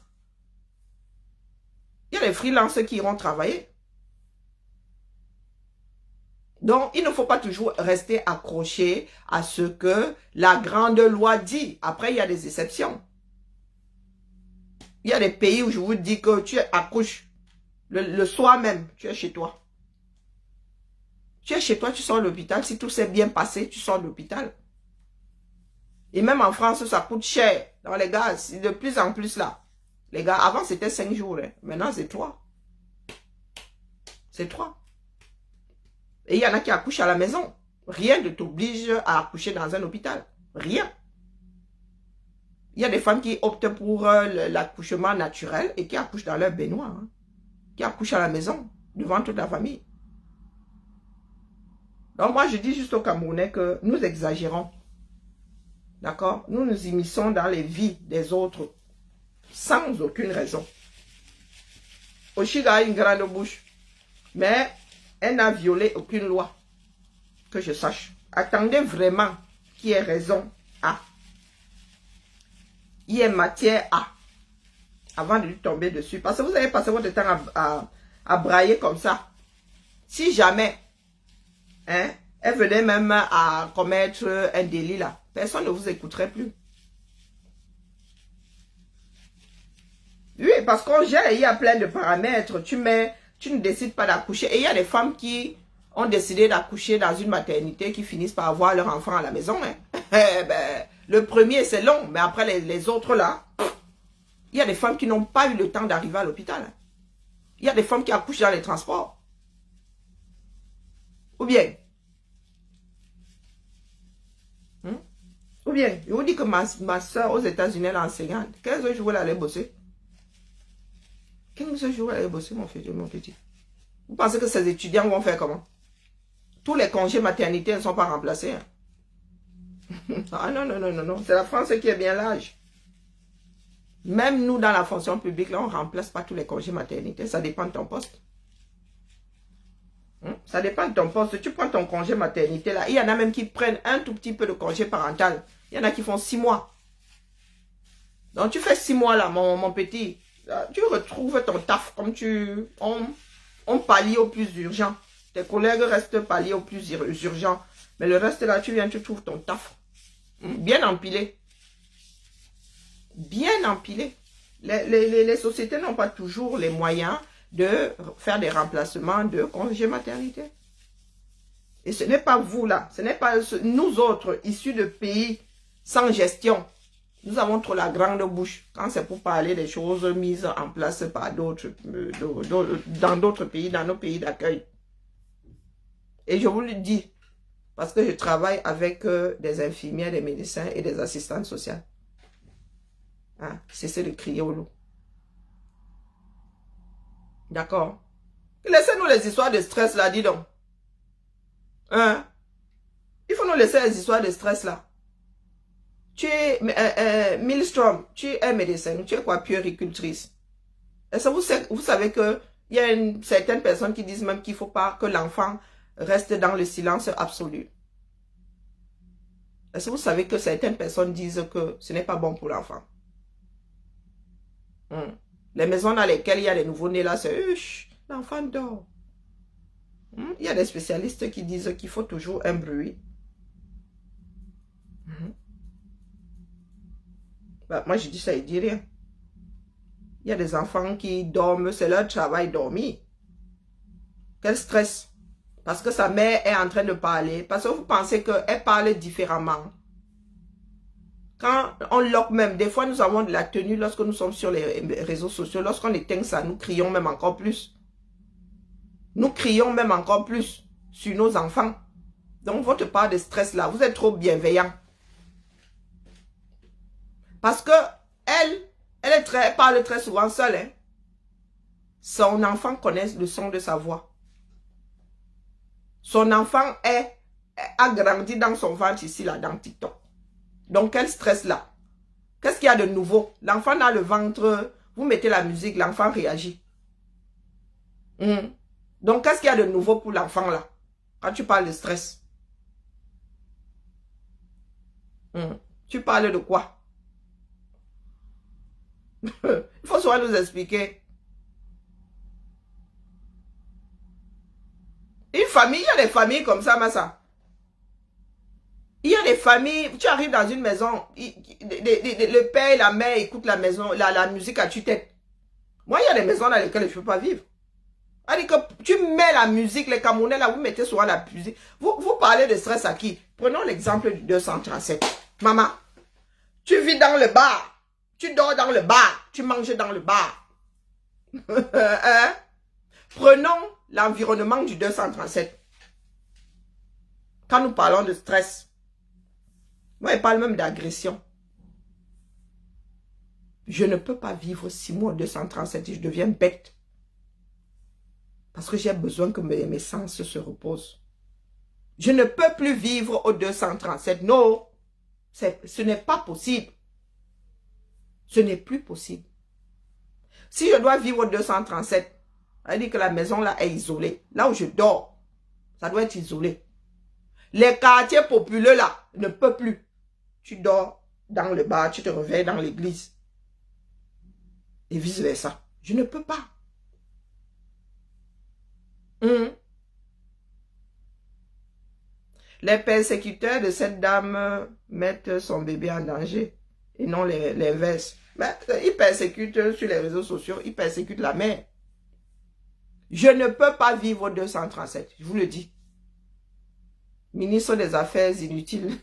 Il y a des freelances qui iront travailler. Donc, il ne faut pas toujours rester accroché à ce que la grande loi dit. Après, il y a des exceptions. Il y a des pays où je vous dis que tu accouches le soir même, tu es chez toi. Tu es chez toi, tu sors de l'hôpital. Si tout s'est bien passé, tu sors de l'hôpital. Et même en France, ça coûte cher. Donc, les gars, c'est de plus en plus là. Les gars, avant, c'était 5 jours. Hein. Maintenant, c'est 3. C'est 3. Et il y en a qui accouchent à la maison. Rien ne t'oblige à accoucher dans un hôpital. Rien. Il y a des femmes qui optent pour l'accouchement naturel et qui accouchent dans leur baignoire. Hein. Qui accouchent à la maison, devant toute la famille. Donc moi, je dis juste aux Camerounais que nous exagérons. D'accord? Nous nous immisçons dans les vies des autres sans aucune raison. Oshiga a une grande bouche, mais elle n'a violé aucune loi, que je sache. Attendez vraiment qu'il y ait raison à. Il y ait matière à. Avant de lui tomber dessus. Parce que vous avez passé votre temps à brailler comme ça. Si jamais, hein, elle venait même à commettre un délit là, personne ne vous écouterait plus. Oui, parce qu'on gère, il y a plein de paramètres. Tu ne décides pas d'accoucher. Et il y a des femmes qui ont décidé d'accoucher dans une maternité qui finissent par avoir leur enfant à la maison. Hein. Ben, le premier, c'est long, mais après les autres là, il y a des femmes qui n'ont pas eu le temps d'arriver à l'hôpital. Hein. Il y a des femmes qui accouchent dans les transports. Ou bien, je vous dis que ma soeur aux États-Unis, elle est enseignante. 15 jours, elle allait bosser. 15 jours, elle allait bosser, mon petit. Vous pensez que ces étudiants vont faire comment? Tous les congés maternité ne sont pas remplacés. Hein? Ah non, non, non, non, non. C'est la France qui est bien large. Même nous, dans la fonction publique, là, on ne remplace pas tous les congés maternité. Ça dépend de ton poste. Ça dépend de ton poste. Tu prends ton congé maternité, là. Il y en a même qui prennent un tout petit peu de congé parental. Il y en a qui font 6 mois. Donc, tu fais 6 mois, là, mon petit. Là, tu retrouves ton taf comme on pallie au plus urgent. Tes collègues restent palliés au plus urgent. Mais le reste, là, tu viens, tu trouves ton taf. Bien empilé. Bien empilé. Les sociétés n'ont pas toujours les moyens de faire des remplacements de congés maternité. Et ce n'est pas vous là, ce n'est pas nous autres issus de pays sans gestion. Nous avons trop la grande bouche quand c'est pour parler des choses mises en place par d'autres, dans d'autres pays, dans nos pays d'accueil. Et je vous le dis, parce que je travaille avec des infirmières, des médecins et des assistantes sociales. Hein? Cessez de crier au loup. D'accord? Laissez-nous les histoires de stress là, dis donc. Hein? Il faut nous laisser les histoires de stress là. Tu es Milstrom, tu es médecin, tu es quoi, puéricultrice? Est-ce que vous savez que il y a certaines personnes qui disent même qu'il ne faut pas que l'enfant reste dans le silence absolu. Est-ce que vous savez que certaines personnes disent que ce n'est pas bon pour l'enfant? Les maisons dans lesquelles il y a les nouveaux-nés là, c'est l'enfant dort. Il y a des spécialistes qui disent qu'il faut toujours un bruit. Bah, moi, je dis ça, il dit rien. Il y a des enfants qui dorment, c'est leur travail dormir. Quel stress. Parce que sa mère est en train de parler. Parce que vous pensez qu'elle parle différemment. Quand on lock même, des fois nous avons de la tenue lorsque nous sommes sur les réseaux sociaux. Lorsqu'on éteint ça, nous crions même encore plus. Nous crions même encore plus sur nos enfants. Donc votre part de stress là, vous êtes trop bienveillant. Parce que elle parle très souvent seule. Hein. Son enfant connaît le son de sa voix. Son enfant a grandi dans son ventre ici, là, dans TikTok. Donc, quel stress là? Qu'est-ce qu'il y a de nouveau? L'enfant dans le ventre, vous mettez la musique, l'enfant réagit. Donc, qu'est-ce qu'il y a de nouveau pour l'enfant là? Quand tu parles de stress. Tu parles de quoi? Il faut souvent nous expliquer. Une famille, il y a des familles comme ça, Massa. Il y a des familles, tu arrives dans une maison, le père et la mère écoutent la musique à tue-tête. Moi, il y a des maisons dans lesquelles je ne peux pas vivre. C'est-à-dire que tu mets la musique, les Camerounais, là, vous mettez souvent la musique. Vous parlez de stress à qui? Prenons l'exemple du 237. Maman, tu vis dans le bar, tu dors dans le bar, tu manges dans le bar. Hein? Prenons l'environnement du 237. Quand nous parlons de stress, moi, je parle même d'agression. Je ne peux pas vivre 6 mois au 237 et je deviens bête. Parce que j'ai besoin que mes sens se reposent. Je ne peux plus vivre au 237. Non, ce n'est pas possible. Ce n'est plus possible. Si je dois vivre au 237, ça veut dire que la maison là est isolée. Là où je dors, ça doit être isolé. Les quartiers populaires là ne peuvent plus. Tu dors dans le bar, tu te réveilles dans l'église. Et vice versa. Je ne peux pas. Les persécuteurs de cette dame mettent son bébé en danger. Et non l'inverse. Mais ils persécutent sur les réseaux sociaux, ils persécutent la mère. Je ne peux pas vivre au 237, je vous le dis. Ministre des Affaires inutiles.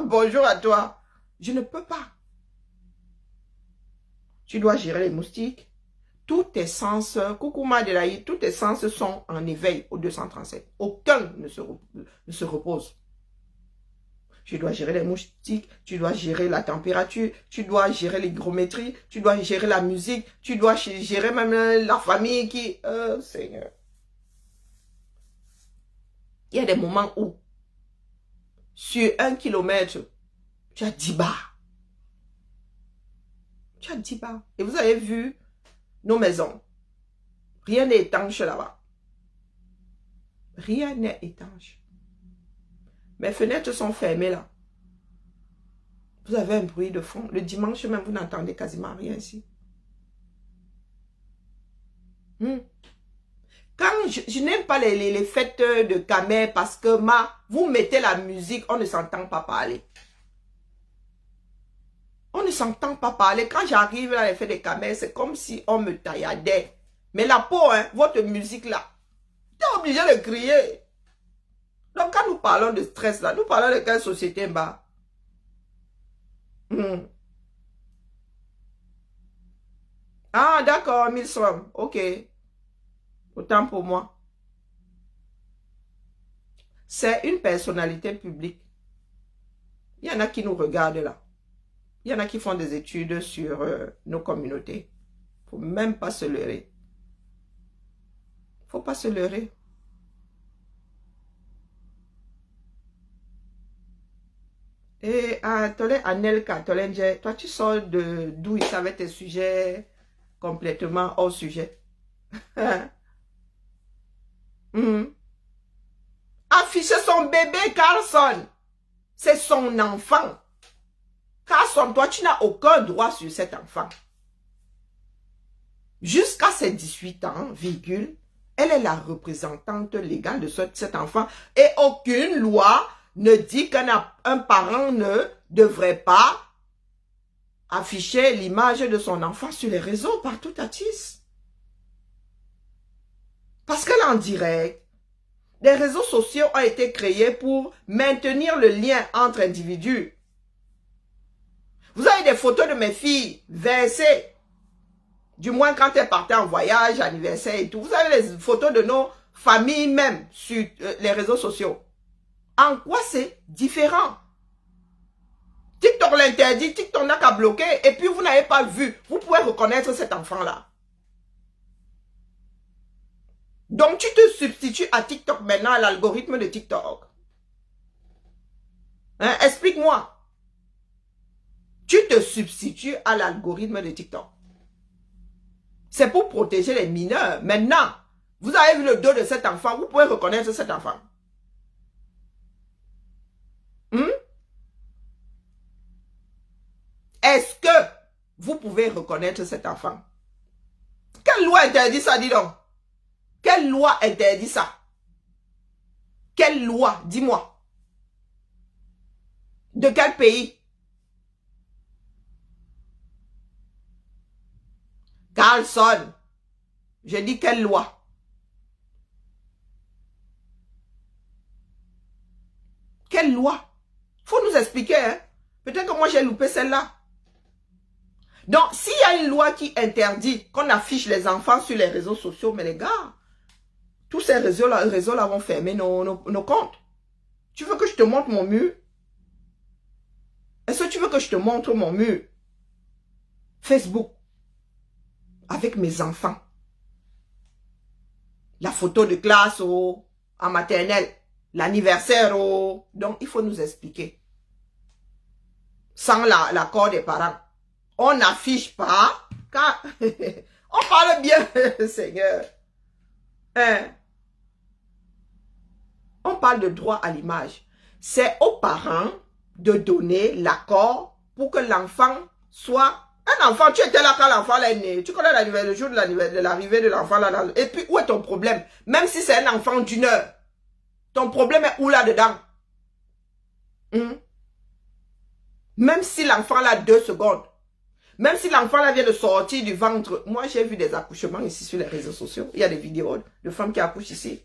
Bonjour à toi. Je ne peux pas. Tu dois gérer les moustiques. Tous tes sens, coucou Madelaï, tous tes sens sont en éveil au 237. Aucun ne se repose. Tu dois gérer les moustiques, tu dois gérer la température, tu dois gérer l'hygrométrie, tu dois gérer la musique, tu dois gérer même la famille qui... Seigneur. Il y a des moments où, sur 1 kilomètre, tu as 10 bars. Tu as 10 bars. Et vous avez vu nos maisons. Rien n'est étanche là-bas. Rien n'est étanche. Mes fenêtres sont fermées là. Vous avez un bruit de fond. Le dimanche même, vous n'entendez quasiment rien ici. Quand je n'aime pas les fêtes de Kamer parce que vous mettez la musique, on ne s'entend pas parler. On ne s'entend pas parler. Quand j'arrive à les fêtes de Kamer, c'est comme si on me tailladait. Mais la peau, hein, votre musique là, tu es obligé de crier. Donc quand nous parlons de stress là, nous parlons de quelle société bas? Ah d'accord, 1000 sommes. Ok. Autant pour moi. C'est une personnalité publique. Il y en a qui nous regardent là. Il y en a qui font des études sur nos communautés. Il ne faut même pas se leurrer. Il ne faut pas se leurrer. Et Anelka, toi tu sors d'où il savait tes sujets complètement hors sujet. Afficher son bébé Carlson, c'est son enfant. Carlson, toi, tu n'as aucun droit sur cet enfant. Jusqu'à ses 18 ans, virgule, elle est la représentante légale de cet enfant. Et aucune loi ne dit qu'un parent ne devrait pas afficher l'image de son enfant sur les réseaux partout à Tis. Parce qu'elle est en direct. Les réseaux sociaux ont été créés pour maintenir le lien entre individus. Vous avez des photos de mes filles versées. Du moins quand elles partaient en voyage, anniversaire et tout. Vous avez les photos de nos familles même sur les réseaux sociaux. En quoi c'est différent? TikTok l'interdit, TikTok n'a qu'à bloquer et puis vous n'avez pas vu. Vous pouvez reconnaître cet enfant-là. Donc tu te substitues à TikTok maintenant, à l'algorithme de TikTok. Hein? Explique-moi. Tu te substitues à l'algorithme de TikTok. C'est pour protéger les mineurs. Maintenant, vous avez vu le dos de cet enfant, vous pouvez reconnaître cet enfant. Est-ce que vous pouvez reconnaître cet enfant? Quelle loi interdit ça, dis donc? Quelle loi interdit ça? Quelle loi? Dis-moi. De quel pays? Carlson. Je dis quelle loi? Quelle loi? Faut nous expliquer, hein? Peut-être que moi j'ai loupé celle-là. Donc, s'il y a une loi qui interdit qu'on affiche les enfants sur les réseaux sociaux, mais les gars, tous ces réseaux-là vont fermer nos comptes. Tu veux que je te montre mon mur? Est-ce que tu veux que je te montre mon mur? Facebook. Avec mes enfants. La photo de classe en maternelle. L'anniversaire. Donc, il faut nous expliquer. Sans l'accord des parents. On n'affiche pas. Car on parle bien, Seigneur. Hein? On parle de droit à l'image. C'est aux parents de donner l'accord pour que l'enfant soit... Un enfant, tu étais là quand l'enfant est né. Tu connais le jour de l'arrivée de l'enfant là. Et puis, où est ton problème? Même si c'est un enfant d'1 heure. Ton problème est où là-dedans? Même si l'enfant là 2 secondes. Même si l'enfant là vient de sortir du ventre. Moi, j'ai vu des accouchements ici sur les réseaux sociaux. Il y a des vidéos de femmes qui accouchent ici.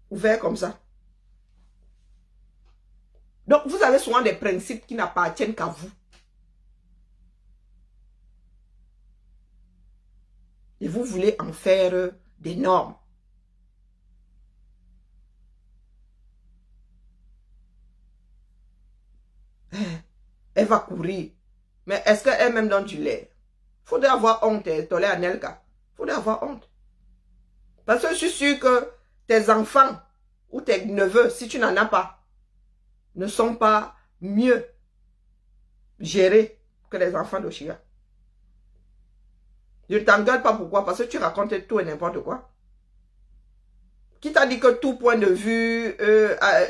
Ouvert comme ça. Donc, vous avez souvent des principes qui n'appartiennent qu'à vous. Et vous voulez en faire des normes. Elle va courir. Mais est-ce qu'elle même donne du lait? Faudrait avoir honte, Tolé Anelka. Faudrait avoir honte. Parce que je suis sûr que tes enfants ou tes neveux, si tu n'en as pas, ne sont pas mieux gérés que les enfants d'Oshiga. Je ne t'engueule pas pourquoi, parce que tu racontes tout et n'importe quoi. Qui t'a dit que tout point de vue,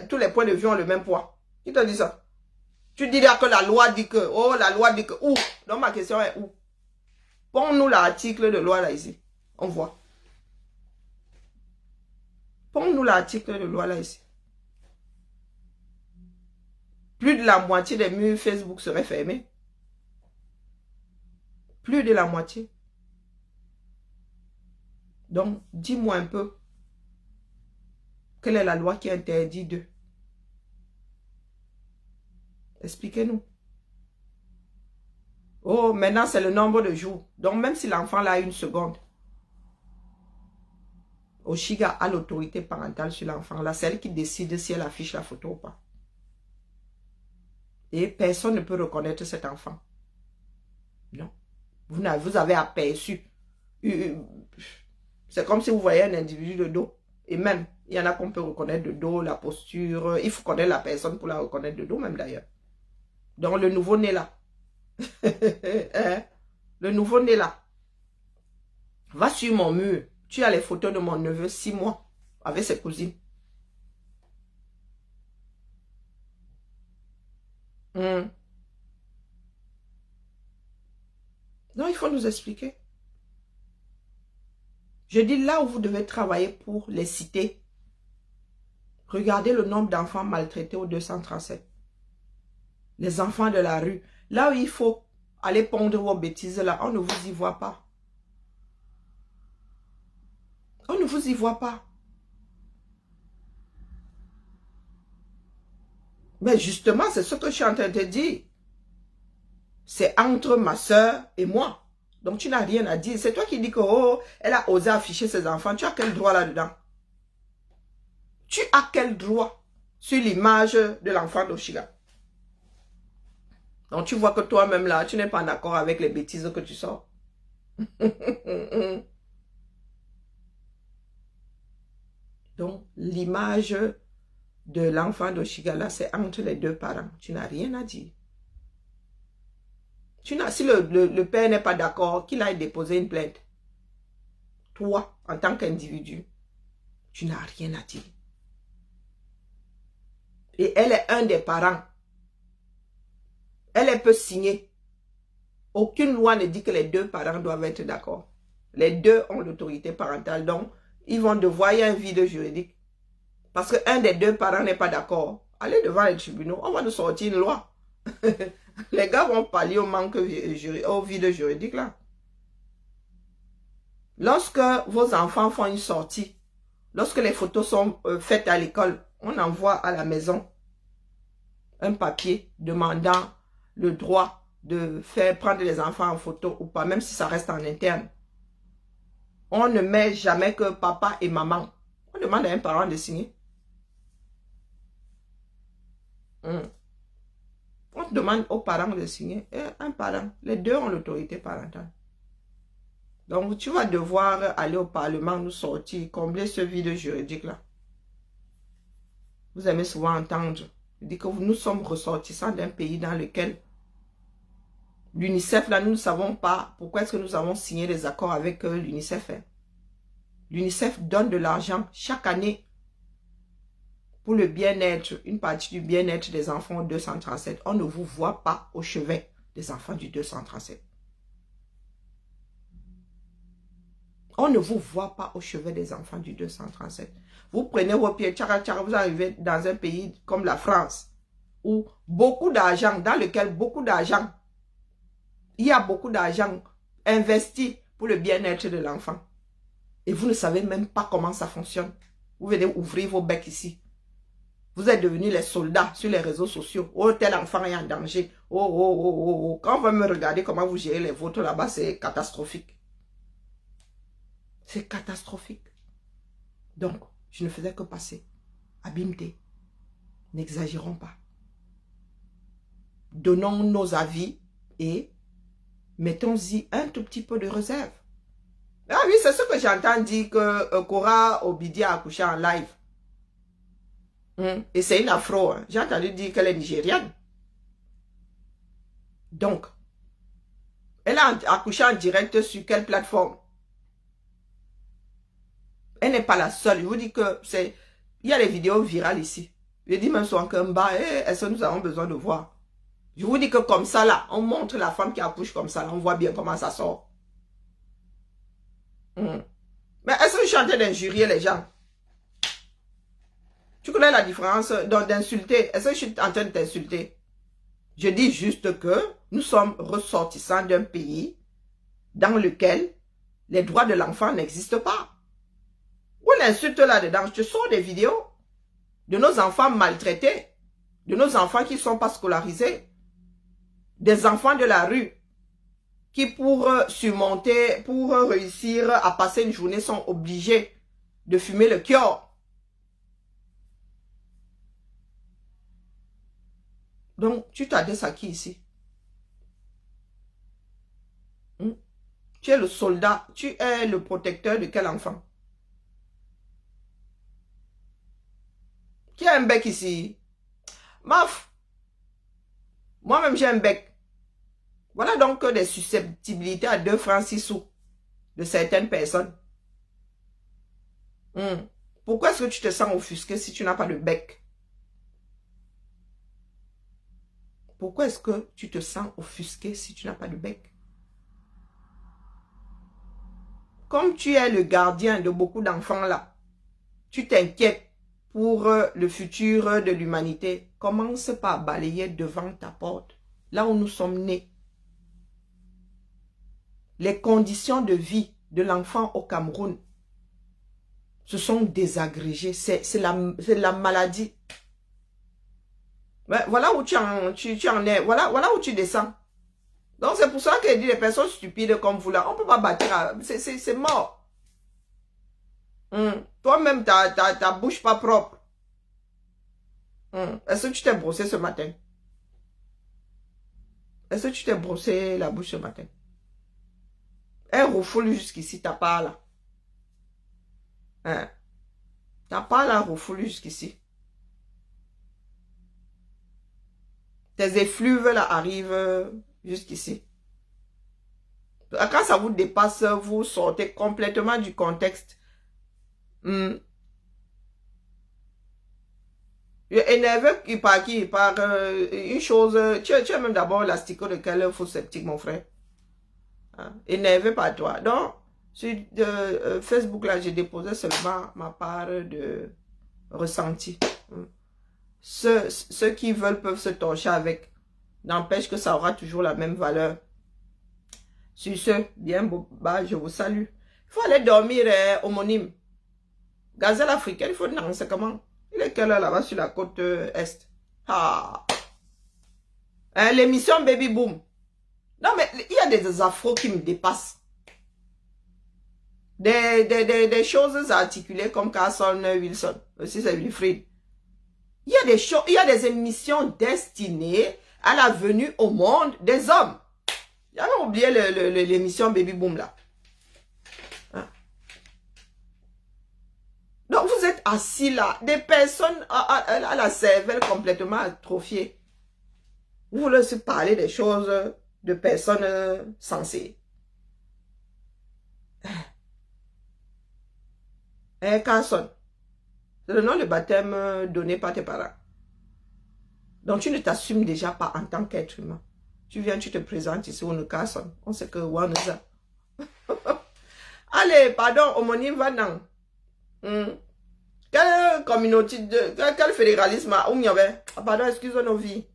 tous les points de vue ont le même poids? Qui t'a dit ça? Tu diras que la loi dit que, oh la loi dit que, où? Donc ma question est où? Pons-nous l'article de loi là ici. On voit. Pons-nous l'article de loi là ici. Plus de la moitié des murs Facebook seraient fermés. Plus de la moitié. Donc, dis-moi un peu. Quelle est la loi qui interdit d'eux? Expliquez-nous. Oh, maintenant c'est le nombre de jours. Donc, même si l'enfant là a 1 seconde, Oshiga a l'autorité parentale sur l'enfant là. C'est elle qui décide si elle affiche la photo ou pas. Et personne ne peut reconnaître cet enfant. Non. Vous avez aperçu. C'est comme si vous voyez un individu de dos. Et même, il y en a qu'on peut reconnaître de dos, la posture. Il faut connaître la personne pour la reconnaître de dos même d'ailleurs. Donc le nouveau-né là. Hein? le nouveau-né là. Va sur mon mur. Tu as les photos de mon neveu, 6 mois, avec ses cousines. Non, il faut nous expliquer. Je dis là où vous devez travailler pour les cités. Regardez le nombre d'enfants maltraités au 237. Les enfants de la rue. Là où il faut aller pondre vos bêtises là, on ne vous y voit pas. On ne vous y voit pas. Mais justement, c'est ce que je suis en train de te dire. C'est entre ma soeur et moi. Donc, tu n'as rien à dire. C'est toi qui dis que, oh, elle a osé afficher ses enfants. Tu as quel droit là-dedans? Tu as quel droit sur l'image de l'enfant d'Oshiga? Donc, tu vois que toi-même là, tu n'es pas d'accord avec les bêtises que tu sors. Donc, l'image de l'enfant d'Oshiga là, c'est entre les deux parents. Tu n'as rien à dire. Si le père n'est pas d'accord, qu'il aille déposer une plainte. Toi, en tant qu'individu, tu n'as rien à dire. Et elle est un des parents. Elle peut signer. Aucune loi ne dit que les deux parents doivent être d'accord. Les deux ont l'autorité parentale. Donc, ils vont devoir, il y a un vide juridique. Parce qu'un des deux parents n'est pas d'accord. Allez devant les tribunaux, on va nous sortir une loi. Les gars vont pallier au manque, au vide juridique là. Lorsque vos enfants font une sortie, lorsque les photos sont faites à l'école, on envoie à la maison un papier demandant le droit de faire prendre les enfants en photo ou pas, même si ça reste en interne. On ne met jamais que papa et maman. On demande à un parent de signer. On demande aux parents de signer. Et un parent, les deux ont l'autorité parentale. Donc, tu vas devoir aller au Parlement, nous sortir, combler ce vide juridique-là. Vous aimez souvent entendre, dire que nous sommes ressortissants d'un pays dans lequel l'UNICEF, là, nous ne savons pas pourquoi est-ce que nous avons signé des accords avec l'UNICEF. L'UNICEF donne de l'argent chaque année pour le bien-être, une partie du bien-être des enfants au 237. On ne vous voit pas au chevet des enfants du 237. On ne vous voit pas au chevet des enfants du 237. Vous prenez vos pieds, tchara, tchara, vous arrivez dans un pays comme la France, où beaucoup d'argent, dans lequel beaucoup d'argent, il y a beaucoup d'argent investi pour le bien-être de l'enfant. Et vous ne savez même pas comment ça fonctionne. Vous venez ouvrir vos becs ici. Vous êtes devenus les soldats sur les réseaux sociaux. Oh, tel enfant est en danger. Oh, oh, oh, oh, oh. Quand on va me regarder comment vous gérez les vôtres là-bas, c'est catastrophique. C'est catastrophique. Donc, je ne faisais que passer. Abimté. N'exagérons pas. Donnons nos avis et mettons-y un tout petit peu de réserve. Ah oui, c'est ce que j'entends dire que Cora Obidi a accouché en live. Et c'est une afro. Hein. J'ai entendu dire qu'elle est nigériane. Donc, elle a accouché en direct sur quelle plateforme? Elle n'est pas la seule. Je vous dis que c'est... Il y a les vidéos virales ici. Je dis même souvent qu'un bas, est-ce que nous avons besoin de voir? Je vous dis que comme ça là, on montre la femme qui accouche comme ça là, on voit bien comment ça sort. Mais est-ce que je suis en train d'injurier les gens? Tu connais la différence d'insulter? Est-ce que je suis en train de t'insulter? Je dis juste que nous sommes ressortissants d'un pays dans lequel les droits de l'enfant n'existent pas. Où l'insulte là-dedans? Je te sors des vidéos de nos enfants maltraités, de nos enfants qui ne sont pas scolarisés, des enfants de la rue qui pour surmonter, pour réussir à passer une journée sont obligés de fumer le kior. Donc, tu t'adresses à qui ici? Tu es le soldat, tu es le protecteur de quel enfant? Qui a un bec ici? Maf! Moi-même, j'ai un bec. Voilà donc des susceptibilités à 2 francs 6 sous de certaines personnes. Pourquoi est-ce que tu te sens offusqué si tu n'as pas de bec? Pourquoi est-ce que tu te sens offusqué si tu n'as pas de bec? Comme tu es le gardien de beaucoup d'enfants là, tu t'inquiètes pour le futur de l'humanité. Commence par balayer devant ta porte, là où nous sommes nés. Les conditions de vie de l'enfant au Cameroun se sont désagrégées. C'est la maladie. Ouais, voilà où tu en es. Voilà où tu descends. Donc c'est pour ça que dit les personnes stupides comme vous là, on ne peut pas bâtir. C'est mort. Toi-même, ta bouche pas propre. Est-ce que tu t'es brossé ce matin? Est-ce que tu t'es brossé la bouche ce matin? Elle refoule jusqu'ici, t'as pas là. T'as pas là, refoule jusqu'ici. Tes effluves là arrivent jusqu'ici. Quand ça vous dépasse, vous sortez complètement du contexte. Énervé par qui? Par une chose. Tu es même d'abord l'asticot de quel faux sceptique, mon frère. Énervé par toi. Donc, sur Facebook, là, j'ai déposé seulement ma part de ressenti. Ceux qui veulent peuvent se torcher avec. N'empêche que ça aura toujours la même valeur. Sur ce, bien, bah, je vous salue. Il faut aller dormir, homonyme. Gazelle africaine, il faut danser comment? Il est quelle heure là-bas sur la côte est? L'émission Baby Boom. Non, mais il y a des afros qui me dépassent. Des choses articulées comme Carson Wilson. Aussi, c'est Wilfried. Il y a des émissions destinées à la venue au monde des hommes. J'avais oublié l'émission Baby Boom là. Donc vous êtes assis là, des personnes à la cervelle complètement atrophiée. Vous voulez se parler des choses de personnes sensées. Carson, c'est le nom de baptême donné par tes parents. Donc tu ne t'assumes déjà pas en tant qu'être humain. Tu viens, tu te présentes ici, on Carson. On sait que on est ça. Allez, pardon, homonyme va dans. Quelle communauté, quel fédéralisme où il y avait? Pardon, excusez nos vies.